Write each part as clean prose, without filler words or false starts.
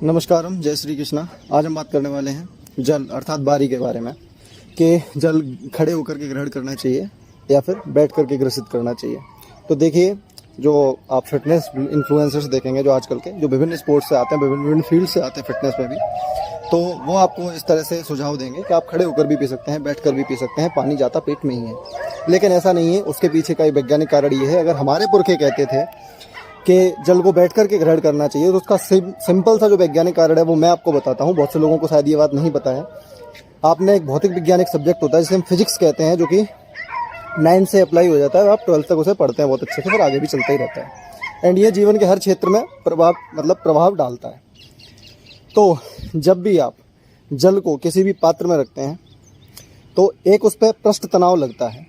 नमस्कारम, जय श्री कृष्णा। आज हम बात करने वाले हैं जल अर्थात बारी के बारे में कि जल खड़े होकर के ग्रहण करना चाहिए या फिर बैठ करके ग्रसित करना चाहिए। तो देखिए, जो आप फिटनेस इन्फ्लुएंसर्स देखेंगे जो आजकल के जो विभिन्न स्पोर्ट्स से आते हैं, विभिन्न फील्ड से आते हैं फिटनेस में भी, तो वो आपको इस तरह से सुझाव देंगे कि आप खड़े होकर भी पी सकते हैं, बैठ कर भी पी सकते हैं, पानी जाता पेट में ही है। लेकिन ऐसा नहीं है। उसके पीछे का एक वैज्ञानिक कारण ये है, अगर हमारे पुरखे कहते थे कि जल को बैठ कर के ग्रहण करना चाहिए, तो उसका सिंपल सा जो वैज्ञानिक कारण है वो मैं आपको बताता हूँ। बहुत से लोगों को शायद ये बात नहीं पता है। आपने एक भौतिक विज्ञान एक सब्जेक्ट होता है जिसे हम फिजिक्स कहते हैं, जो कि 9 से अप्लाई हो जाता है, आप 12 तक उसे पढ़ते हैं बहुत अच्छे से, फिर आगे भी चलता ही रहता है। एंड ये जीवन के हर क्षेत्र में प्रभाव डालता है। तो जब भी आप जल को किसी भी पात्र में रखते हैं तो एक उस पर पृष्ठ तनाव लगता है।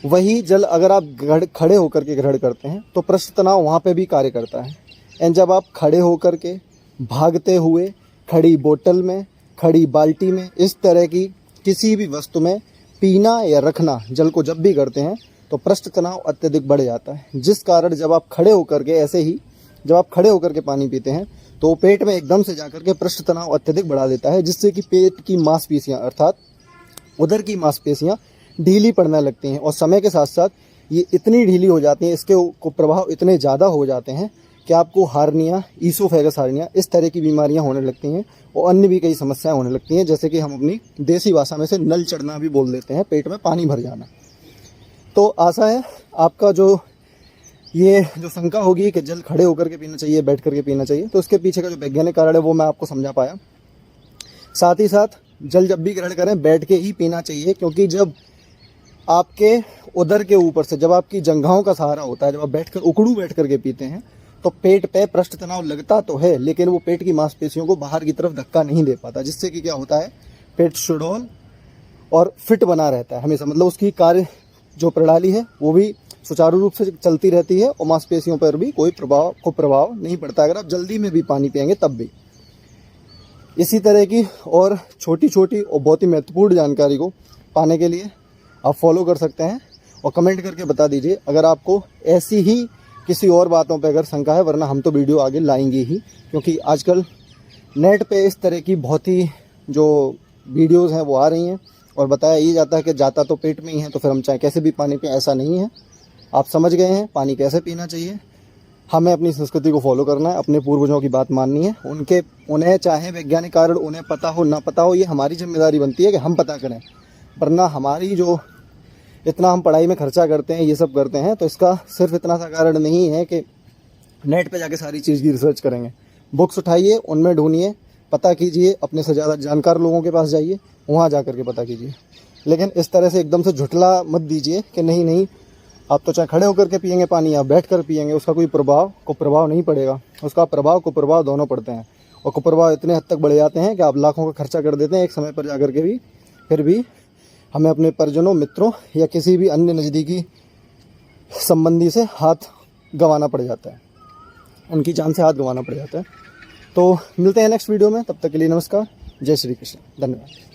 वही जल अगर आप खड़े होकर के ग्रहण करते हैं तो पृष्ठ तनाव वहाँ पे भी कार्य करता है। एंड जब आप खड़े होकर के भागते हुए खड़ी बोतल में, खड़ी बाल्टी में, इस तरह की किसी भी वस्तु में पीना या रखना जल को जब भी करते हैं तो पृष्ठ तनाव अत्यधिक बढ़ जाता है। जिस कारण जब आप खड़े होकर के जब आप खड़े होकर के पानी पीते हैं तो पेट में एकदम से जाकर के पृष्ठ तनाव अत्यधिक बढ़ा देता है, जिससे कि पेट की मांसपेशियां अर्थात उदर की मांसपेशियां ढीली पड़ने लगती हैं। और समय के साथ साथ ये इतनी ढीली हो जाती हैं, इसके को प्रभाव इतने ज़्यादा हो जाते हैं कि आपको हार्निया, ईसोफेगस हार्निया, इस तरह की बीमारियां होने लगती हैं और अन्य भी कई समस्याएं होने लगती हैं, जैसे कि हम अपनी देसी भाषा में से नल चढ़ना भी बोल देते हैं, पेट में पानी भर जाना। तो आशा है आपका ये जो शंका होगी कि जल खड़े होकर के पीना चाहिए, बैठ करके पीना चाहिए, तो उसके पीछे का जो वैज्ञानिक कारण है वो मैं आपको समझा पाया। साथ ही साथ जल जब भी ग्रहण करें बैठ के ही पीना चाहिए, क्योंकि जब आपके उदर के ऊपर से जब आपकी जंघाओं का सहारा होता है, जब आप उकड़ू बैठ करके पीते हैं तो पेट पे पृष्ठ तनाव लगता तो है, लेकिन वो पेट की मांसपेशियों को बाहर की तरफ धक्का नहीं दे पाता, जिससे कि क्या होता है, पेट सुडौल और फिट बना रहता है हमेशा। मतलब उसकी कार्य जो प्रणाली है वो भी सुचारू रूप से चलती रहती है और मांसपेशियों पर भी कोई प्रभाव नहीं पड़ता, अगर आप जल्दी में भी पानी पिएंगे तब भी। इसी तरह की और छोटी छोटी और बहुत ही महत्वपूर्ण जानकारी को पाने के लिए आप फॉलो कर सकते हैं और कमेंट करके बता दीजिए अगर आपको ऐसी ही किसी और बातों पे अगर शंका है, वरना हम तो वीडियो आगे लाएंगे ही, क्योंकि आजकल नेट पे इस तरह की बहुत ही जो वीडियोस हैं वो आ रही हैं और बताया ये जाता है कि जाता तो पेट में ही है, तो फिर हम चाहे कैसे भी पानी पिएं, ऐसा नहीं है। आप समझ गए हैं पानी कैसे पीना चाहिए। हमें अपनी संस्कृति को फॉलो करना है, अपने पूर्वजों की बात माननी है। उन्हें चाहे वैज्ञानिक कारण उन्हें पता हो ना पता हो, ये हमारी जिम्मेदारी बनती है कि हम पता करें। वरना हमारी जो इतना हम पढ़ाई में खर्चा करते हैं, ये सब करते हैं, तो इसका सिर्फ इतना सा कारण नहीं है कि नेट पे जाके सारी चीज़ की रिसर्च करेंगे। बुक्स उठाइए, उनमें ढूंढिए, पता कीजिए, अपने से ज़्यादा जानकार लोगों के पास जाइए, वहाँ जा करके पता कीजिए। लेकिन इस तरह से एकदम से झुठला मत दीजिए कि नहीं आप तो चाहे खड़े होकर के पिएंगे पानी या बैठ कर पिएंगे, उसका कोई प्रभाव नहीं पड़ेगा। उसका कुप्रभाव दोनों पड़ते हैं, और कुप्रभाव इतने हद तक बढ़ जाते हैं कि आप लाखों का खर्चा कर देते हैं एक समय पर जाकर के भी, फिर भी हमें अपने परिजनों, मित्रों या किसी भी अन्य नज़दीकी संबंधी से हाथ गंवाना पड़ जाता है, उनकी जान से हाथ गंवाना पड़ जाता है। तो मिलते हैं नेक्स्ट वीडियो में, तब तक के लिए नमस्कार, जय श्री कृष्ण, धन्यवाद।